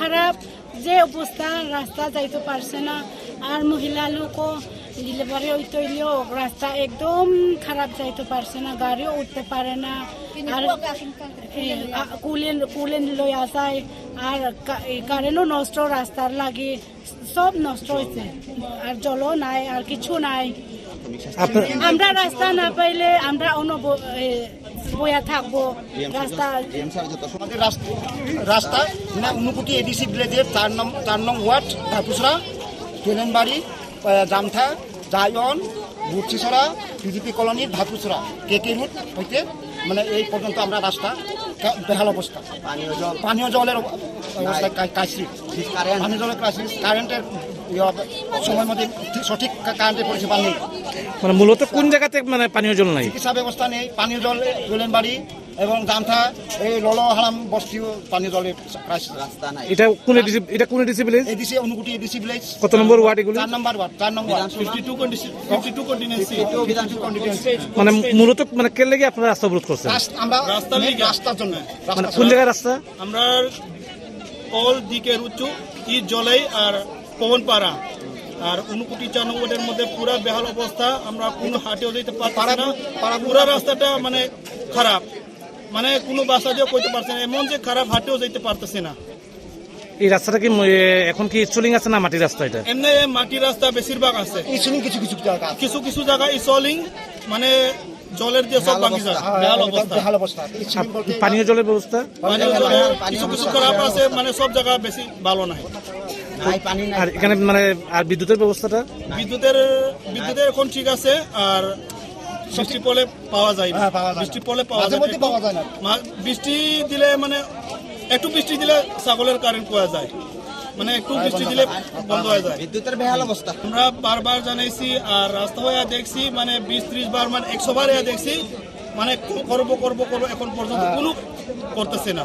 খারাপ, যে অবস্থা রাস্তা যাইতে পারছে না। আর মহিলা লোকও ডেলিভারি হইতে হইলেও রাস্তা একদম খারাপ, যাইতে পারছে না, গাড়িও উঠতে পারে না। আর কুলেন লইয়া যায়, আর কারেন্টও নষ্ট, রাস্তার লাগে সব নষ্ট হয়েছে, আর জলও নাই, আর কিছু নাই। আমরা রাস্তা না পাইলে আমরা বয়া থাকবো। রাস্তা ঊনকোটি এডিসি ভিলেজের 4 নং ওয়ার্ড ধাপুসরা, কেলেনবাড়ি, জামথা, জায়ন, বুটছিছড়া, পিজিপি কলোনির ধাপুসরা কেকে রুট হইতে মানে এই পর্যন্ত আমরা রাস্তা বেহাল অবস্থা। পানীয় জলের অবস্থা ক্রাইসিস, পানীয় জলের ক্রাইসিস, কারেন্টের সময় মধ্যে সঠিক কারেন্টের পরিষেবা নেই। মানে মূলত কোন জায়গাতে মানে পানীয় জল নাই, চিকিৎসা ব্যবস্থা নেই। পানীয় জল কেলেনবাড়ি এবং জামথা, এই ললহারাম বস্তিও পানীয় জলের ক্রাইসিস, রাস্তা নাই। এটা কোন ADC village? ADC Unakoti ADC village. কত নম্বর ওয়ার্ড এগুলো? 4 নম্বর ওয়ার্ড, 4 নম্বর 52 কন্টিনেন্সি। মানে মূলত মানে কে লেগে আপনারা রাস্তা অবরোধ করছেন? আমরা রাস্তার জন্য। মানে কোন জায়গায় রাস্তা? আমরা কল দিকে রুচু ই জলাই আর পবনপাড়া আর ঊনকোটি 4 নং ওয়ার্ডের মধ্যে পুরা বেহাল অবস্থা। আমরা কোনো হাটেও যেতে পারছি না, পুরা রাস্তাটা মানে খারাপ, মানে কোনো বাসা দিয়েও করতে পারছে না, এমন যে খারাপ, হাটেও যেতে পারতেছে না। এই রাস্তাটা কি এখন কি স্টলিং আছে না মাটির রাস্তা? এটা এমনি মাটির রাস্তা বেশিরভাগ আছে, কিছু কিছু জায়গা স্টলিং, মানে জলের যে সব বাকি যায় বেহাল অবস্থা। পানীয় জলের ব্যবস্থা কিছু কিছু খারাপ আছে, মানে সব জায়গা বেশি ভালো নাই। আর এখানে মানে আর বিদ্যুতের ব্যবস্থাটা? বিদ্যুতের এখন ঠিক আছে, আর বৃষ্টি পড়লে পাওয়া যায় না, বৃষ্টি পড়লে পাওয়া যায় না। বৃষ্টি দিলে মানে একটু বৃষ্টি দিলে ছাগলের কারেন্ট পাওয়া যায়, মানে একটু বৃষ্টি দিলে বন্ধ হয়ে যায়। বিদ্যুতের বেহাল অবস্থা আমরা বারবার জানাইছি, আর রাস্তা হয়ে দেখছি, মানে 20-30 বার, মানে 100 বার দেখছি, মানে করবো এখন পর্যন্ত কোনো করতেছে না।